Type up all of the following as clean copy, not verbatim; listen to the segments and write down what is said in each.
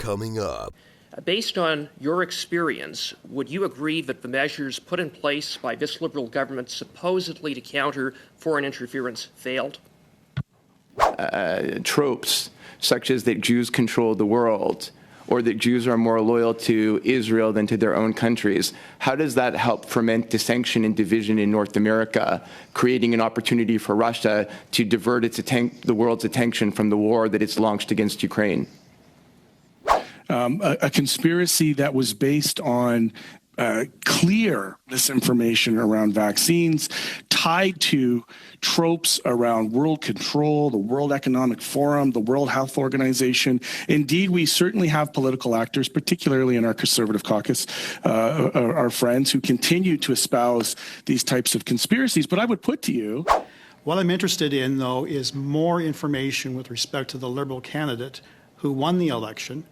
coming up. Based on your experience, would you agree that the measures put in place by this Liberal government supposedly to counter foreign interference failed? Tropes such as that Jews control the world or that Jews are more loyal to Israel than to their own countries, how does that help foment dissension and division in North America, creating an opportunity for Russia to divert the world's attention from the war that it's launched against Ukraine? A conspiracy that was based on clear misinformation around vaccines, tied to tropes around world control, the World Economic Forum, the World Health Organization. Indeed, we certainly have political actors, particularly in our Conservative caucus, our friends who continue to espouse these types of conspiracies. But I would put to you, what I'm interested in, though, is more information with respect to the Liberal candidate who won the election.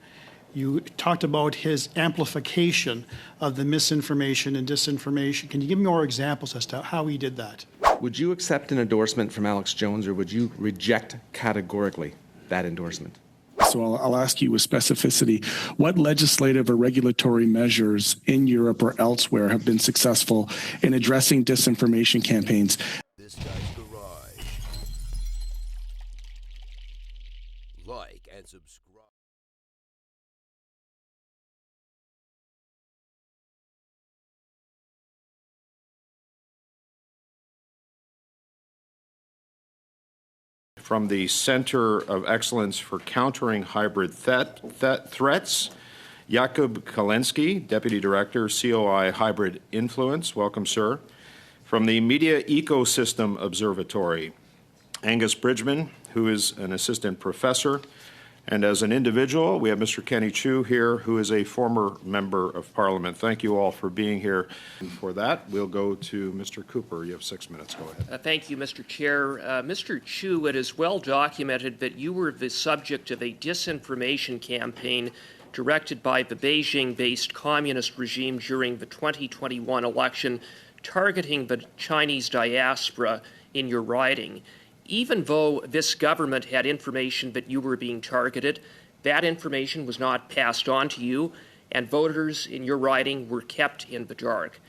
You talked about his amplification of the misinformation and disinformation. Can you give me more examples as to how he did that? Would you accept an endorsement from Alex Jones, or would you reject categorically that endorsement? So I'll ask you with specificity, what legislative or regulatory measures in Europe or elsewhere have been successful in addressing disinformation campaigns? This guy's garage. Like and subscribe. From the Center of Excellence for Countering Hybrid Threats, Jakub Kalensky, Deputy Director, COI Hybrid Influence. Welcome, sir. From the Media Ecosystem Observatory, Angus Bridgman, who is an assistant professor. And as an individual, we have Mr. Kenny Chu here, who is a former member of Parliament. Thank you all for being here. And for that, we'll go to Mr. Cooper. You have 6 minutes. Go ahead. Thank you, Mr. Chair. Mr. Chu, it is well documented that you were the subject of a disinformation campaign directed by the Beijing-based communist regime during the 2021 election, targeting the Chinese diaspora in your riding. Even though this government had information that you were being targeted, that information was not passed on to you, and voters in your riding were kept in the dark.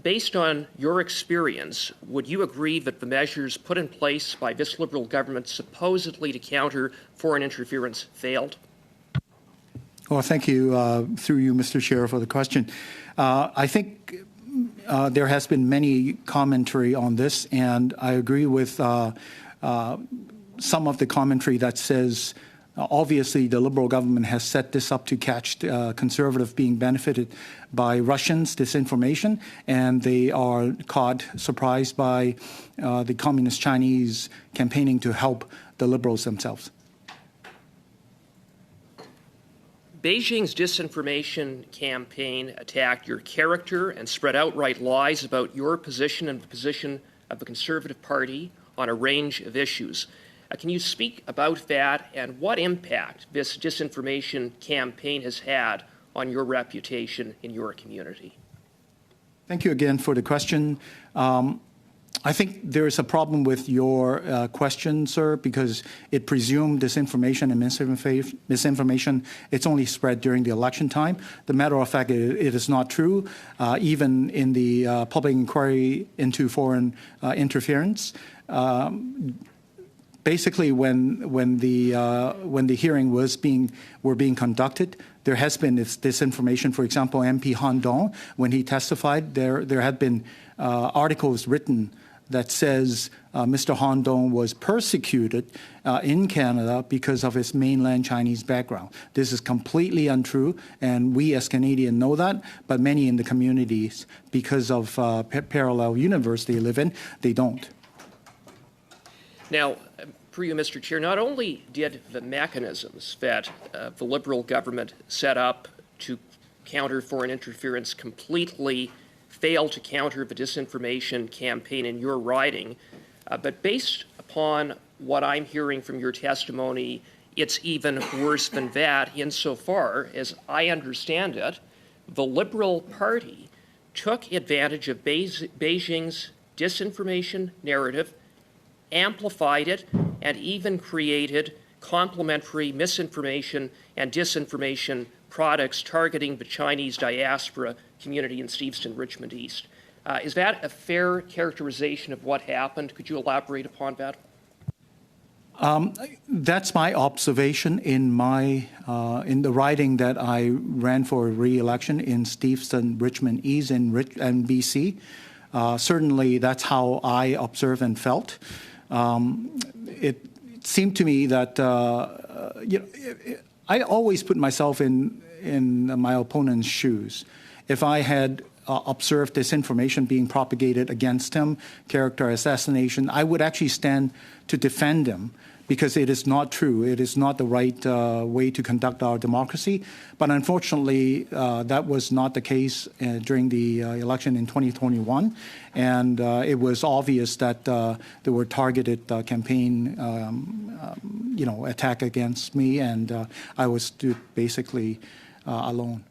Based on your experience, would you agree that the measures put in place by this Liberal government supposedly to counter foreign interference failed? Well, thank you, through you, Mr. Chair, for the question. I think there has been many commentary on this, and I agree with some of the commentary that says, obviously, the Liberal government has set this up to catch Conservative being benefited by Russians' disinformation, and they are caught surprised by the Communist Chinese campaigning to help the Liberals themselves. Beijing's disinformation campaign attacked your character and spread outright lies about your position and the position of the Conservative Party on a range of issues. Can you speak about that and what impact this disinformation campaign has had on your reputation in your community? Thank you again for the question. I think there is a problem with your question, sir, because it presumed disinformation and misinformation, it's only spread during the election time. The matter of fact, it is not true. Even in the public inquiry into foreign interference, basically when the hearing were being conducted, there has been this disinformation. For example, MP Han Dong, when he testified, there had been articles written that says Mr. Han Dong was persecuted in Canada because of his mainland Chinese background. This is completely untrue, and we as Canadians know that, but many in the communities, because of parallel universe they live in, they don't. Now, for you, Mr. Chair, not only did the mechanisms that the Liberal government set up to counter foreign interference completely fail to counter the disinformation campaign in your riding, but based upon what I'm hearing from your testimony, it's even worse than that insofar as I understand it. The Liberal Party took advantage of Beijing's disinformation narrative, amplified it, and even created complementary misinformation and disinformation products targeting the Chinese diaspora community in Steveston, Richmond East. Is that a fair characterization of what happened? Could you elaborate upon that? That's my observation in the riding that I ran for re-election in Steveston, Richmond East, and BC. Certainly, that's how I observed and felt. It seemed to me that I always put myself in my opponent's shoes. If I had observed this information being propagated against him, character assassination, I would actually stand to defend him, because it is not true. It is not the right way to conduct our democracy. But unfortunately, that was not the case during the election in 2021. And it was obvious that there were targeted campaign, attack against me, and I was basically alone.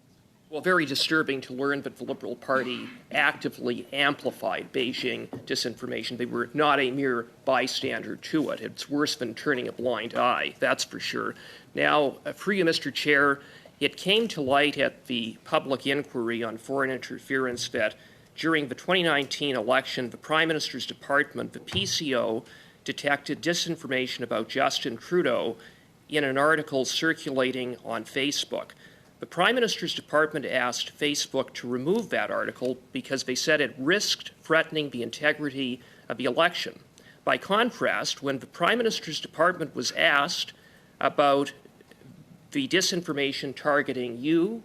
Well, very disturbing to learn that the Liberal Party actively amplified Beijing disinformation. They were not a mere bystander to it. It's worse than turning a blind eye, that's for sure. Now, for you, Mr. Chair, it came to light at the public inquiry on foreign interference that during the 2019 election, the Prime Minister's Department, the PCO, detected disinformation about Justin Trudeau in an article circulating on Facebook. The Prime Minister's Department asked Facebook to remove that article because they said it risked threatening the integrity of the election. By contrast, when the Prime Minister's Department was asked about the disinformation targeting you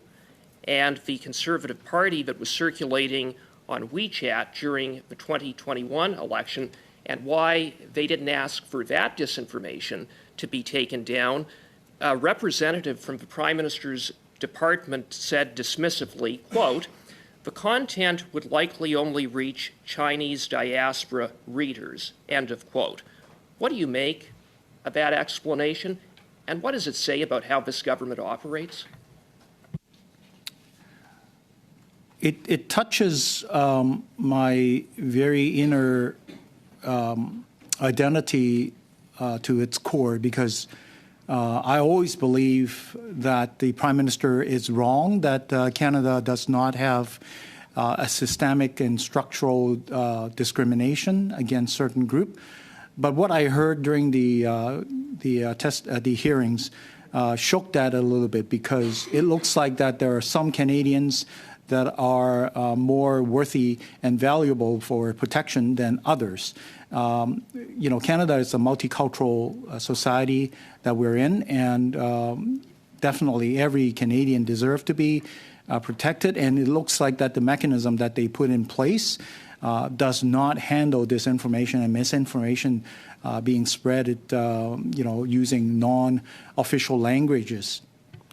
and the Conservative Party that was circulating on WeChat during the 2021 election, and why they didn't ask for that disinformation to be taken down, a representative from the Prime Minister's Department said dismissively, quote, "The content would likely only reach Chinese diaspora readers," end of quote. What do you make of that explanation, and what does it say about how this government operates? It touches my very inner identity to its core, because I always believe that the Prime Minister is wrong, that Canada does not have a systemic and structural discrimination against certain group. But what I heard during the hearings shook that a little bit, because it looks like that there are some Canadians that are more worthy and valuable for protection than others. Canada is a multicultural society that we're in, and definitely every Canadian deserves to be protected. And it looks like that the mechanism that they put in place does not handle disinformation and misinformation being spread, using non-official languages.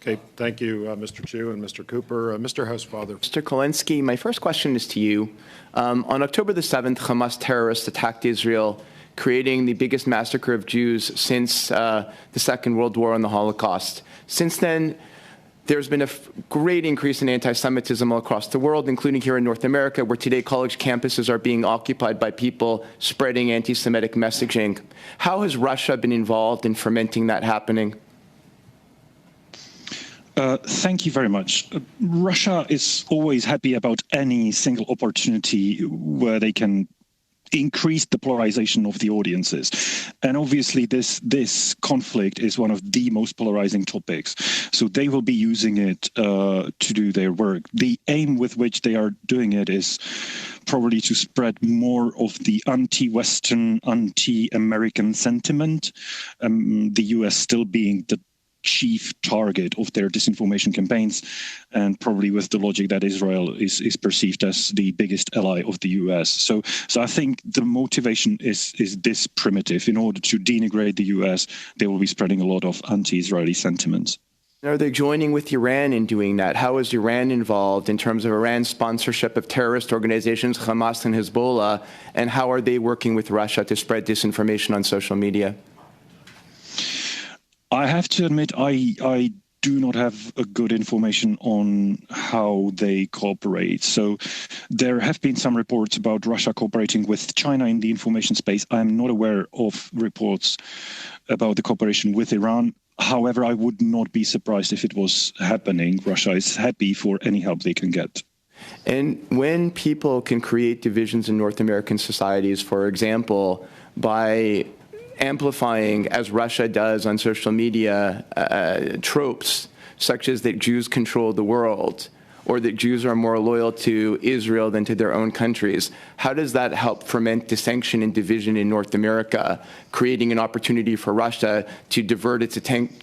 Okay, thank you, Mr. Chu and Mr. Cooper. Mr. Housefather. Mr. Kolensky, my first question is to you. On October the 7th, Hamas terrorists attacked Israel, creating the biggest massacre of Jews since the Second World War and the Holocaust. Since then, there's been a great increase in anti-Semitism all across the world, including here in North America, where today college campuses are being occupied by people spreading anti-Semitic messaging. How has Russia been involved in fomenting that happening? Thank you very much. Russia is always happy about any single opportunity where they can increase the polarization of the audiences. And obviously this conflict is one of the most polarizing topics. So they will be using it to do their work. The aim with which they are doing it is probably to spread more of the anti-Western, anti-American sentiment, the US still being the chief target of their disinformation campaigns, and probably with the logic that Israel is perceived as the biggest ally of the US. So I think the motivation is this primitive. In order to denigrate the US, they will be spreading a lot of anti-Israeli sentiments. Are they joining with Iran in doing that? How is Iran involved in terms of Iran's sponsorship of terrorist organizations, Hamas and Hezbollah, and how are they working with Russia to spread disinformation on social media? I have to admit, I do not have a good information on how they cooperate. So there have been some reports about Russia cooperating with China in the information space. I'm not aware of reports about the cooperation with Iran. However, I would not be surprised if it was happening. Russia is happy for any help they can get. And when people can create divisions in North American societies, for example, by amplifying, as Russia does on social media, tropes such as that Jews control the world, or that Jews are more loyal to Israel than to their own countries, how does that help ferment dissension and division in North America, creating an opportunity for Russia to divert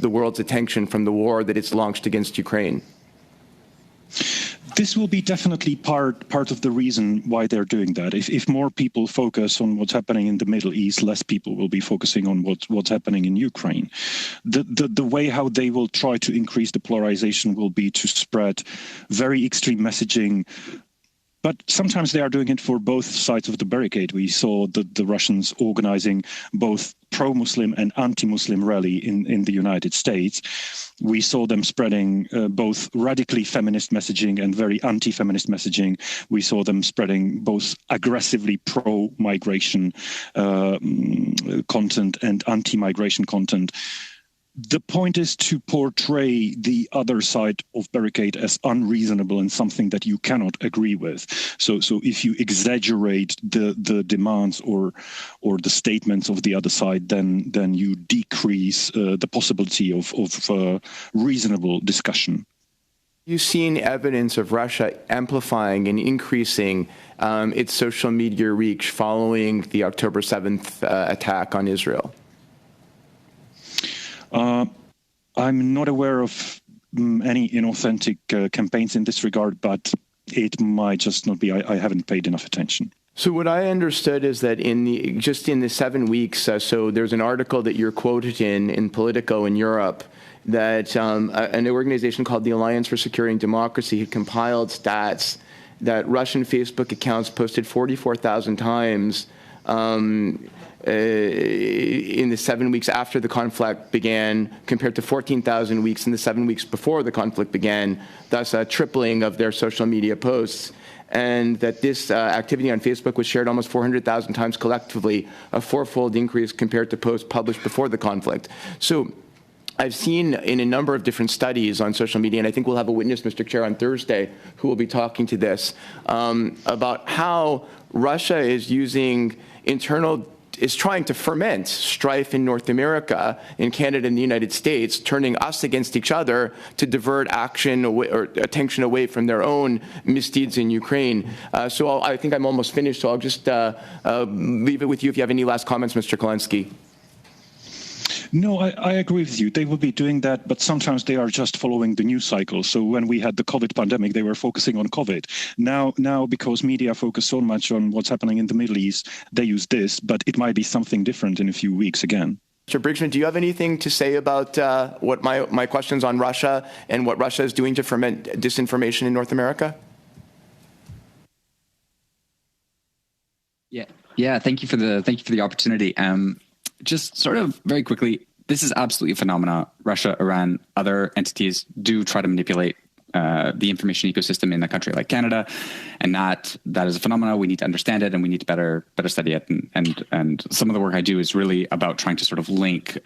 the world's attention from the war that it's launched against Ukraine? This will be definitely part of the reason why they're doing that. If more people focus on what's happening in the Middle East, less people will be focusing on what's happening in Ukraine. The way how they will try to increase the polarization will be to spread very extreme messaging. But sometimes they are doing it for both sides of the barricade. We saw the Russians organizing both pro-Muslim and anti-Muslim rally in the United States. We saw them spreading both radically feminist messaging and very anti-feminist messaging. We saw them spreading both aggressively pro-migration content and anti-migration content. The point is to portray the other side of barricade as unreasonable and something that you cannot agree with. So if you exaggerate the demands or the statements of the other side, then you decrease the possibility of reasonable discussion. You've seen evidence of Russia amplifying and increasing its social media reach following the October 7th attack on Israel. I'm not aware of any inauthentic campaigns in this regard, but it might just not be. I haven't paid enough attention. So what I understood is that in the 7 weeks, so there's an article that you're quoted in Politico in Europe that an organization called the Alliance for Securing Democracy had compiled stats that Russian Facebook accounts posted 44,000 times in the 7 weeks after the conflict began, compared to 14,000 weeks in the 7 weeks before the conflict began, thus a tripling of their social media posts. And that this activity on Facebook was shared almost 400,000 times collectively, a fourfold increase compared to posts published before the conflict. So I've seen in a number of different studies on social media, and I think we'll have a witness, Mr. Chair, on Thursday, who will be talking to this, about how Russia is trying to ferment strife in North America, in Canada and the United States, turning us against each other to divert action or attention away from their own misdeeds in Ukraine. So I think I'm almost finished, so I'll just leave it with you if you have any last comments, Mr. Kolensky. No, I agree with you. They will be doing that, but sometimes they are just following the news cycle. So when we had the COVID pandemic, they were focusing on COVID. Now, because media focus so much on what's happening in the Middle East, they use this, but it might be something different in a few weeks again. Mr. Bridgman, do you have anything to say about what my questions on Russia and what Russia is doing to ferment disinformation in North America? Yeah. Thank you for the opportunity. Just sort of very quickly, this is absolutely a phenomenon. Russia, Iran, other entities do try to manipulate the information ecosystem in a country like Canada, and that is a phenomenon. We need to understand it, and we need to better study it. And some of the work I do is really about trying to sort of link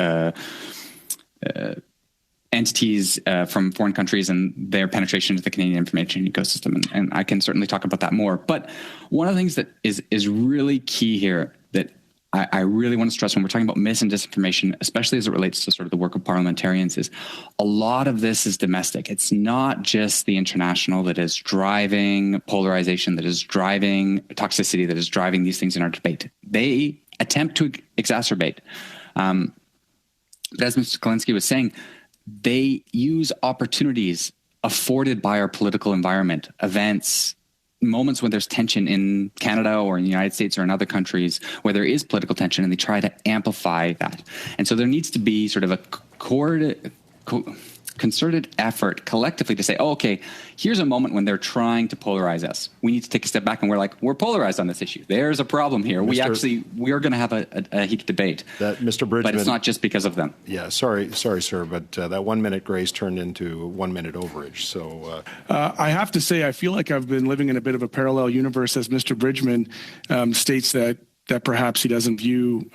entities from foreign countries and their penetration into the Canadian information ecosystem. And I can certainly talk about that more. But one of the things that is really key here that I really want to stress when we're talking about mis and disinformation, especially as it relates to sort of the work of parliamentarians, is a lot of this is domestic. It's not just the international that is driving polarization, that is driving toxicity, that is driving these things in our debate. They attempt to exacerbate. But as Mr. Kolensky was saying, they use opportunities afforded by our political environment, events, moments when there's tension in Canada or in the United States or in other countries where there is political tension, and they try to amplify that. And so there needs to be sort of concerted effort collectively to say, oh, okay, here's a moment when they're trying to polarize us. We need to take a step back and we're polarized on this issue. There's a problem here. We are going to have a heated debate. Mr. Bridgman, but it's not just because of them. Yeah, sorry, sir, but that 1 minute grace turned into 1 minute overage. So I have to say, I feel like I've been living in a bit of a parallel universe as Mr. Bridgman states that perhaps he doesn't view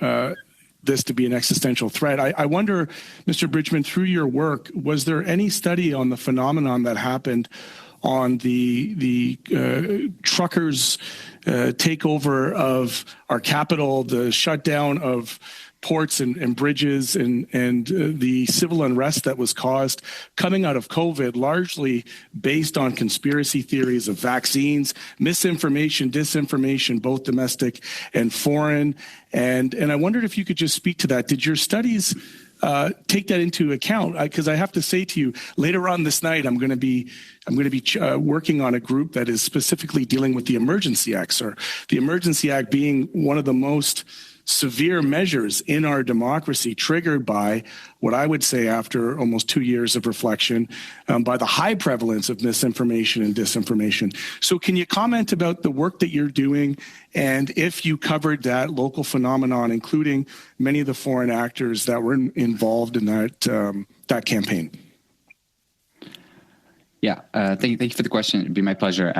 this to be an existential threat. I wonder, Mr. Bridgman, through your work, was there any study on the phenomenon that happened on the truckers' takeover of our capital, the shutdown of ports and bridges, and the civil unrest that was caused coming out of COVID, largely based on conspiracy theories of vaccines, misinformation, disinformation, both domestic and foreign. And I wondered if you could just speak to that. Did your studies take that into account? Because I have to say to you, later on this night, I'm going to be working on a group that is specifically dealing with the Emergency Act, sir. The Emergency Act being one of the most severe measures in our democracy, triggered by what I would say, after almost 2 years of reflection, by the high prevalence of misinformation and disinformation. So can you comment about the work that you're doing, and if you covered that local phenomenon, including many of the foreign actors that were involved in that campaign? Yeah, thank you for the question. It'd be my pleasure.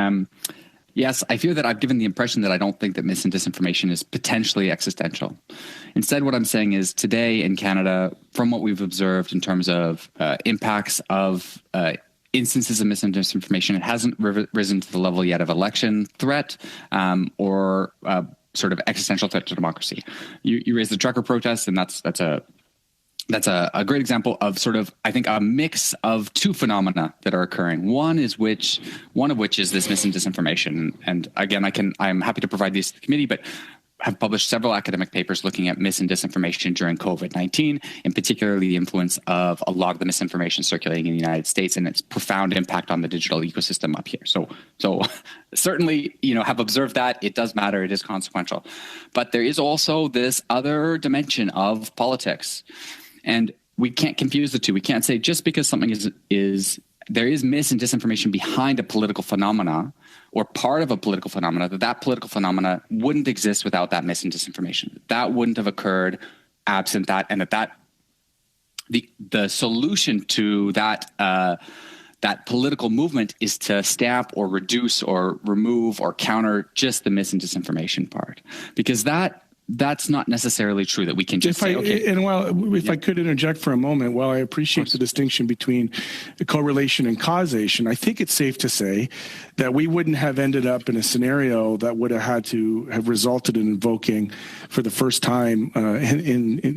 Yes, I fear that I've given the impression that I don't think that mis and disinformation is potentially existential. Instead, what I'm saying is today in Canada, from what we've observed in terms of impacts of instances of mis and disinformation, it hasn't risen to the level yet of election threat or sort of existential threat to democracy. You raised the trucker protests, and that's a great example of sort of, I think, a mix of two phenomena that are occurring. One of which is this mis and disinformation. And again, I'm happy to provide these to the committee, but have published several academic papers looking at mis and disinformation during COVID-19, and particularly the influence of a lot of the misinformation circulating in the United States and its profound impact on the digital ecosystem up here. So certainly, have observed that. It does matter. It is consequential. But there is also this other dimension of politics. And we can't confuse the two. We can't say just because something there is mis and disinformation behind a political phenomena or part of a political phenomena, that political phenomena wouldn't exist without that mis and disinformation. That wouldn't have occurred absent that, and that the solution to that political movement is to stamp or reduce or remove or counter just the mis and disinformation part, because that's not necessarily true that we can just say, okay. And if I could interject for a moment, while I appreciate the distinction between correlation and causation, I think it's safe to say that we wouldn't have ended up in a scenario that would have had to have resulted in invoking for the first time,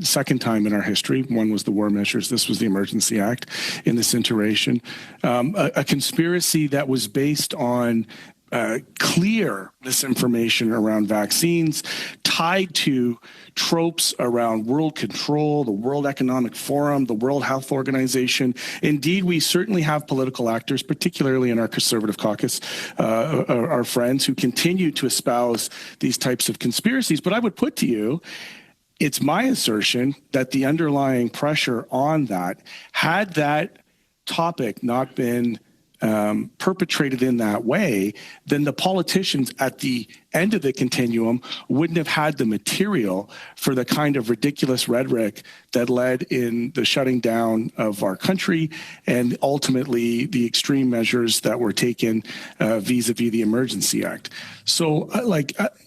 second time in our history. One was the war measures. This was the Emergency Act in this iteration. A conspiracy that was based on clear misinformation around vaccines, tied to tropes around world control, the World Economic Forum, the World Health Organization. Indeed, we certainly have political actors, particularly in our Conservative caucus, our friends who continue to espouse these types of conspiracies. But I would put to you, it's my assertion that the underlying pressure on that, had that topic not been perpetrated in that way, then the politicians at the end of the continuum wouldn't have had the material for the kind of ridiculous rhetoric that led in the shutting down of our country and ultimately the extreme measures that were taken vis-a-vis the Emergency Act. So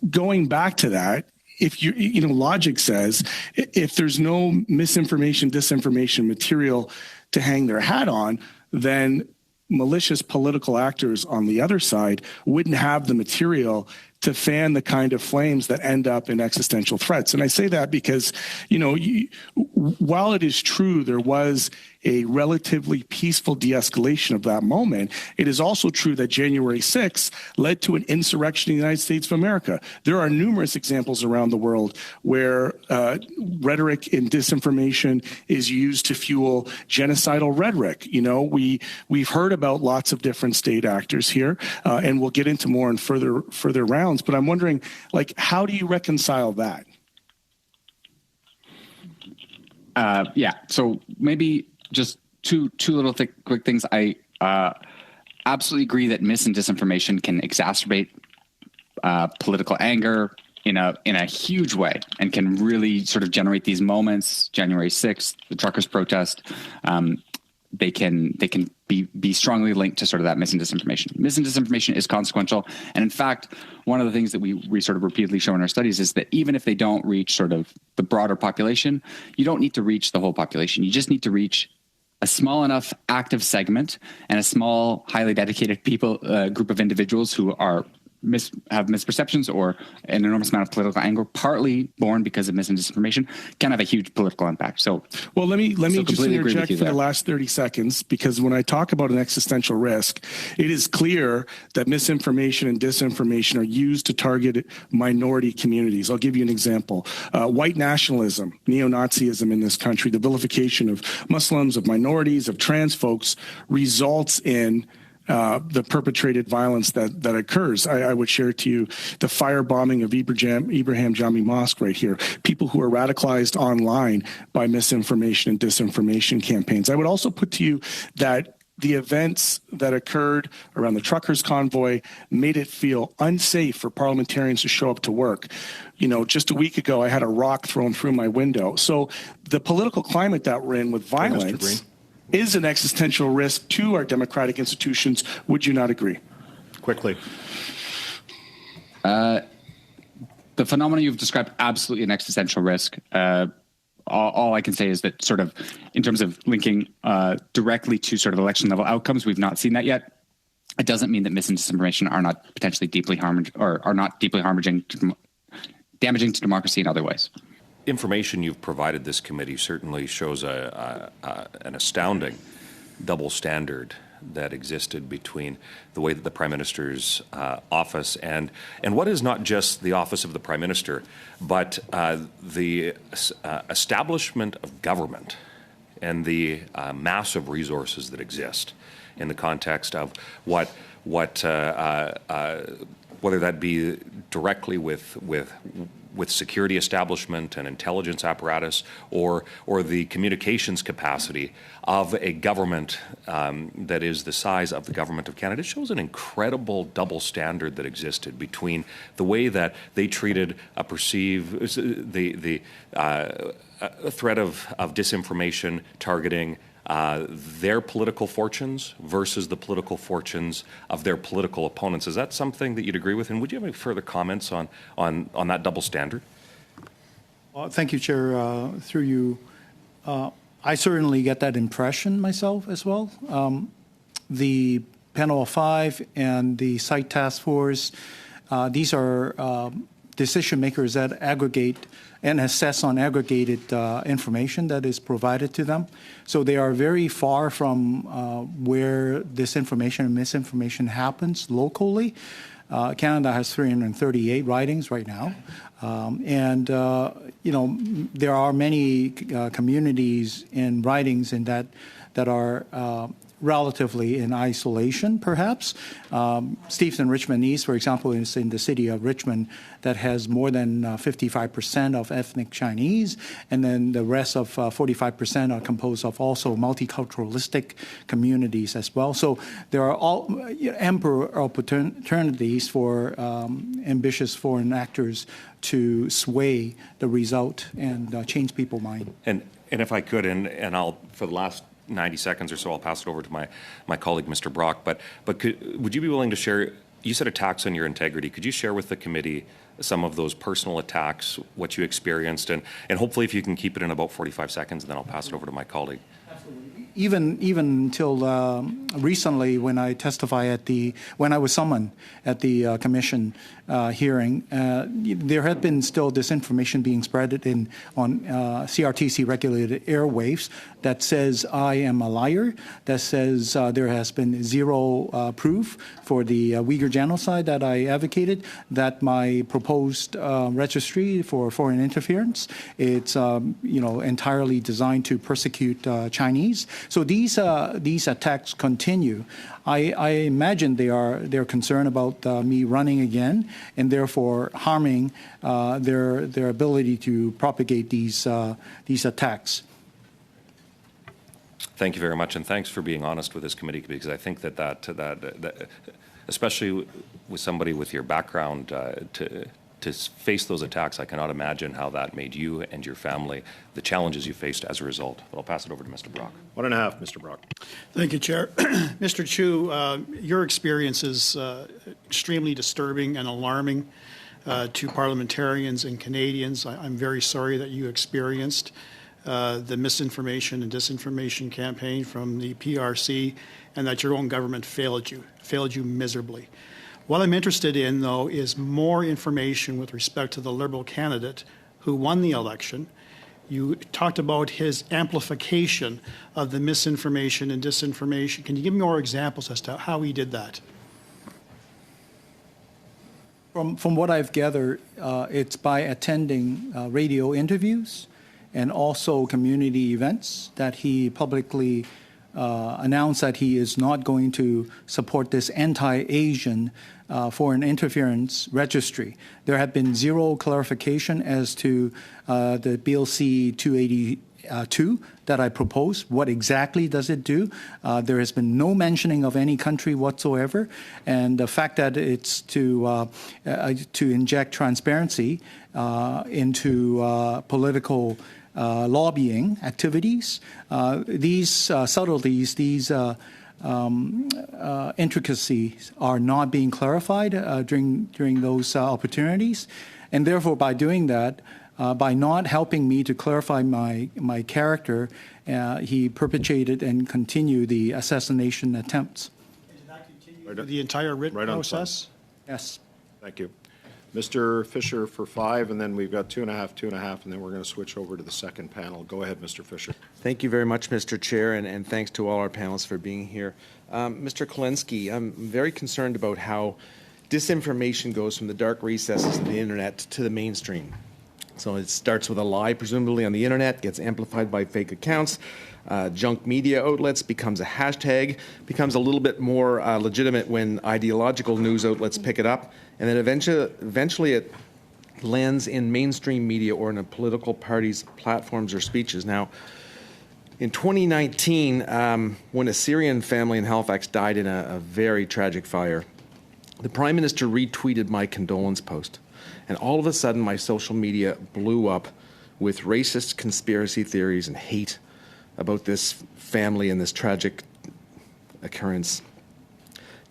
going back to that, if logic says if there's no misinformation, disinformation material to hang their hat on, then malicious political actors on the other side wouldn't have the material to fan the kind of flames that end up in existential threats. And I say that because, while it is true there was a relatively peaceful de-escalation of that moment, it is also true that January 6th led to an insurrection in the United States of America. There are numerous examples around the world where rhetoric and disinformation is used to fuel genocidal rhetoric. We've heard about lots of different state actors here, and we'll get into more in further rounds. But I'm wondering, how do you reconcile that? So maybe just two little quick things. I absolutely agree that mis and disinformation can exacerbate political anger in a huge way, and can really sort of generate these moments. January 6th, the truckers' protest. They can be strongly linked to sort of that mis and disinformation. Mis and disinformation is consequential, and in fact, one of the things that we sort of repeatedly show in our studies is that even if they don't reach sort of the broader population, you don't need to reach the whole population. You just need to reach a small enough active segment and a small, highly dedicated group of individuals who are have misperceptions or an enormous amount of political anger, partly born because of mis and disinformation, can have a huge political impact. So, well, let me just interject for the last 30 seconds, because when I talk about an existential risk, it is clear that misinformation and disinformation are used to target minority communities. I'll give you an example. White nationalism, neo-Nazism in this country, the vilification of Muslims, of minorities, of trans folks results in the perpetrated violence that occurs. I would share to you the firebombing of Ibrahim Jami Mosque right here. People who are radicalized online by misinformation and disinformation campaigns. I would also put to you that the events that occurred around the truckers' convoy made it feel unsafe for parliamentarians to show up to work. You know, just a week ago, I had a rock thrown through my window. So the political climate that we're in with violence is an existential risk to our democratic institutions. Would you not agree? Quickly. The phenomena you've described, absolutely an existential risk. All I can say is that sort of in terms of linking directly to sort of election level outcomes, we've not seen that yet. It doesn't mean that mis and disinformation are not potentially deeply harming or are not deeply damaging to democracy in other ways. Information you've provided this committee certainly shows an astounding double standard that existed between the way that the Prime Minister's office and what is not just the office of the Prime Minister, but the establishment of government and the massive resources that exist in the context of what whether that be directly with security establishment and intelligence apparatus, or the communications capacity of a government that is the size of the government of Canada. It shows an incredible double standard that existed between the way that they treated a threat of disinformation targeting their political fortunes versus the political fortunes of their political opponents. Is that something that you'd agree with? And would you have any further comments on that double standard? Well, thank you, Chair. Through you, I certainly get that impression myself as well. The Panel of Five and the Site Task Force, these are decision makers that aggregate and assess on aggregated information that is provided to them. So they are very far from where disinformation and misinformation happens locally. Canada has 338 ridings right now. And there are many communities and ridings in that are relatively in isolation, perhaps. Stevenson Richmond East, for example, is in the city of Richmond that has more than 55% of ethnic Chinese, and then the rest of 45% are composed of also multiculturalistic communities as well. So there are ample opportunities for ambitious foreign actors to sway the result and change people's mind. And if I could, and I'll, for the last 90 seconds or so, I'll pass it over to my colleague, Mr. Brock. But would you be willing to share, you said attacks on your integrity. Could you share with the committee some of those personal attacks, what you experienced, and hopefully if you can keep it in about 45 seconds, and then I'll pass it over to my colleague. Even until recently, when I when I was summoned at the commission hearing, there had been still disinformation being spread on CRTC regulated airwaves that says I am a liar, that says there has been zero proof for the Uyghur genocide that I advocated, that my proposed registry for foreign interference, it's entirely designed to persecute Chinese. So these attacks continue. I imagine they're concerned about me running again, and therefore harming their ability to propagate these attacks. Thank you very much, and thanks for being honest with this committee, because I think that especially with somebody with your background, to face those attacks, I cannot imagine how that made you and your family, the challenges you faced as a result. But I'll pass it over to Mr. Brock. 1.5, Mr. Brock. Thank you, Chair. Mr. Chu, your experience is extremely disturbing and alarming to parliamentarians and Canadians. I'm very sorry that you experienced the misinformation and disinformation campaign from the PRC, and that your own government failed you miserably. What I'm interested in, though, is more information with respect to the Liberal candidate who won the election. You talked about his amplification of the misinformation and disinformation. Can you give me more examples as to how he did that? From what I've gathered, it's by attending radio interviews and also community events that he publicly announced that he is not going to support this anti-Asian foreign interference registry. There have been zero clarification as to the Bill C-282 that I proposed. What exactly does it do? There has been no mentioning of any country whatsoever, and the fact that it's to inject transparency into political lobbying activities. These subtleties, these intricacies are not being clarified during those opportunities. And therefore, by doing that, by not helping me to clarify my character, he perpetrated and continued the assassination attempts. Did that continue the entire written process? Yes. Thank you. Mr. Fisher for 5, and then we've got 2.5, and then we're going to switch over to the second panel. Go ahead, Mr. Fisher. Thank you very much, Mr. Chair, and thanks to all our panelists for being here. Mr. Kolensky, I'm very concerned about how disinformation goes from the dark recesses of the internet to the mainstream. So it starts with a lie, presumably on the internet, gets amplified by fake accounts, junk media outlets, becomes a hashtag, becomes a little bit more legitimate when ideological news outlets pick it up, and then eventually it lands in mainstream media or in a political party's platforms or speeches. Now, in 2019, when a Syrian family in Halifax died in a very tragic fire, the Prime Minister retweeted my condolence post. And all of a sudden, my social media blew up with racist conspiracy theories and hate about this family and this tragic occurrence.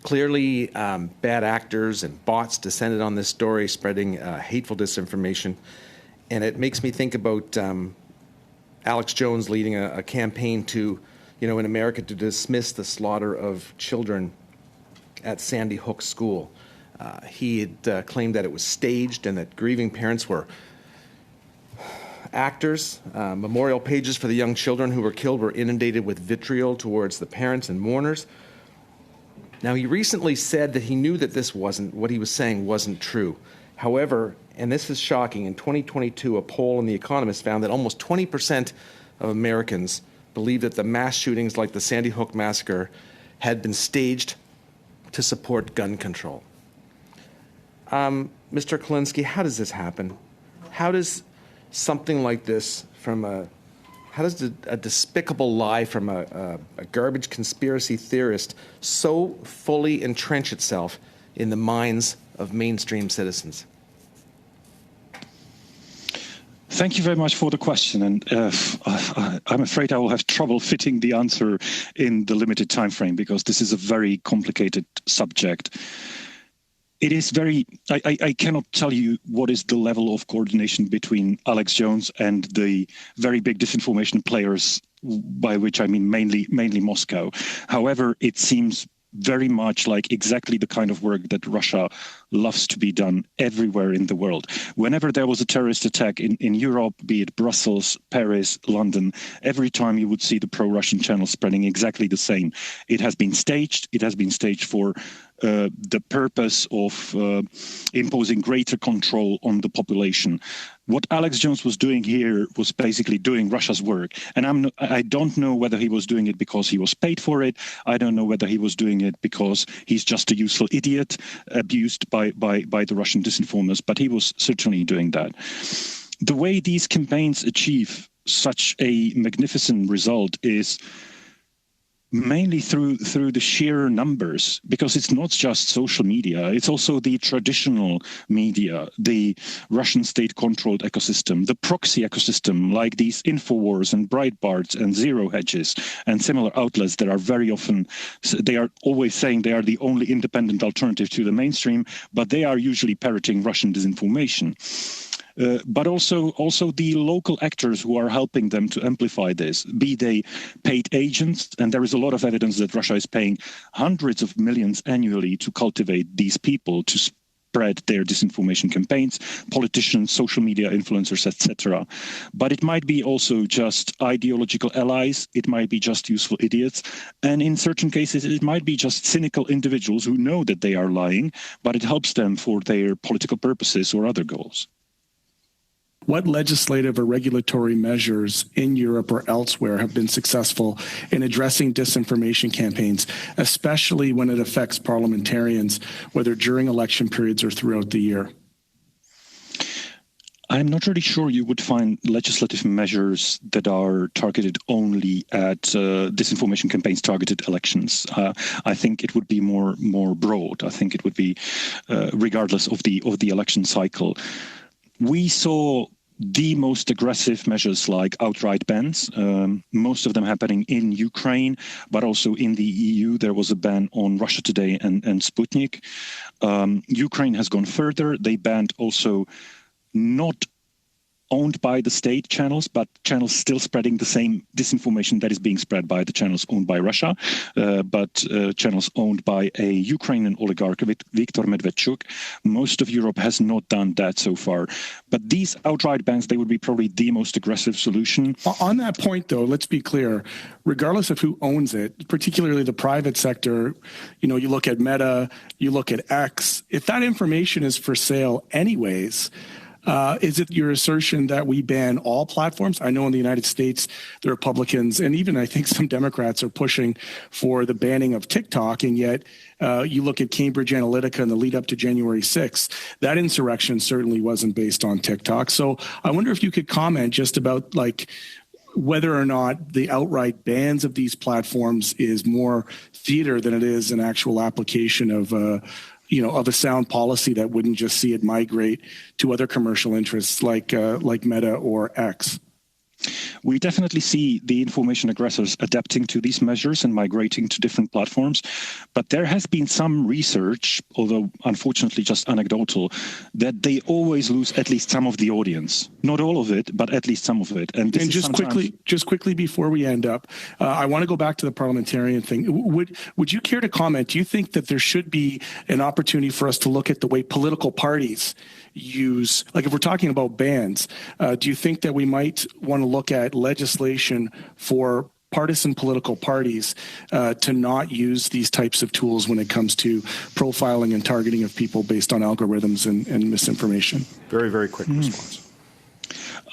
Clearly, bad actors and bots descended on this story, spreading hateful disinformation. And it makes me think about Alex Jones leading a campaign to, in America, to dismiss the slaughter of children at Sandy Hook School. He had claimed that it was staged and that grieving parents were actors. Memorial pages for the young children who were killed were inundated with vitriol towards the parents and mourners. Now, he recently said that he knew that what he was saying wasn't true. However, and this is shocking, in 2022, a poll in The Economist found that almost 20% of Americans believe that the mass shootings like the Sandy Hook massacre had been staged to support gun control. Mr. Kolensky, how does this happen? How does something like this how does a despicable lie from a garbage conspiracy theorist so fully entrench itself in the minds of mainstream citizens? Thank you very much for the question, and I'm afraid I will have trouble fitting the answer in the limited time frame because this is a very complicated subject. It is I cannot tell you what is the level of coordination between Alex Jones and the very big disinformation players, by which I mean mainly Moscow. However, it seems very much like exactly the kind of work that Russia loves to be done everywhere in the world. Whenever there was a terrorist attack in Europe, be it Brussels, Paris, London, every time you would see the pro-Russian channel spreading exactly the same. It has been staged. It has been staged for the purpose of imposing greater control on the population. What Alex Jones was doing here was basically doing Russia's work. And I don't know whether he was doing it because he was paid for it. I don't know whether he was doing it because he's just a useful idiot abused by the Russian disinformers, but he was certainly doing that. The way these campaigns achieve such a magnificent result is mainly through the sheer numbers, because it's not just social media, it's also the traditional media, the Russian state-controlled ecosystem, the proxy ecosystem, like these Infowars and Breitbarts and Zero Hedges and similar outlets that are very often, they are always saying they are the only independent alternative to the mainstream, but they are usually parroting Russian disinformation. But also the local actors who are helping them to amplify this, be they paid agents, and there is a lot of evidence that Russia is paying hundreds of millions annually to cultivate these people to spread their disinformation campaigns, politicians, social media influencers, etc. But it might be also just ideological allies, it might be just useful idiots, and in certain cases it might be just cynical individuals who know that they are lying, but it helps them for their political purposes or other goals. What legislative or regulatory measures in Europe or elsewhere have been successful in addressing disinformation campaigns, especially when it affects parliamentarians, whether during election periods or throughout the year? I'm not really sure you would find legislative measures that are targeted only at disinformation campaigns, targeted elections. I think it would be more broad. I think it would be regardless of the election cycle. We saw the most aggressive measures like outright bans, most of them happening in Ukraine, but also in the EU. There was a ban on Russia Today and Sputnik. Ukraine has gone further. They banned also not owned by the state channels, but channels still spreading the same disinformation that is being spread by the channels owned by Russia, but channels owned by a Ukrainian oligarch, Viktor Medvedchuk. Most of Europe has not done that so far. But these outright bans, they would be probably the most aggressive solution. On that point, though, let's be clear, regardless of who owns it, particularly the private sector, you know, you look at Meta, you look at X, if that information is for sale anyways, is it your assertion that we ban all platforms? I know in the United States, the Republicans and even I think some Democrats are pushing for the banning of TikTok, and yet you look at Cambridge Analytica in the lead up to January 6th, that insurrection certainly wasn't based on TikTok. So I wonder if you could comment just about like whether or not the outright bans of these platforms is more theater than it is an actual application of of a sound policy that wouldn't just see it migrate to other commercial interests like Meta or X. We definitely see the information aggressors adapting to these measures and migrating to different platforms. But there has been some research, although unfortunately just anecdotal, that they always lose at least some of the audience. Not all of it, but at least some of it. And just quickly before we end up, I want to go back to the parliamentarian thing. Would you care to comment? Do you think that there should be an opportunity for us to look at the way political parties use, like if we're talking about bans, do you think that we might want to look at legislation for partisan political parties to not use these types of tools when it comes to profiling and targeting of people based on algorithms and misinformation? Very, very quick response.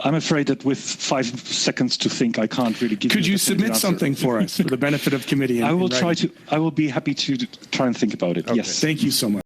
I'm afraid that with 5 seconds to think, I can't really give you. Could you submit something for us for the benefit of committee? I will be happy to try and think about it. Okay. Yes. Thank you so much.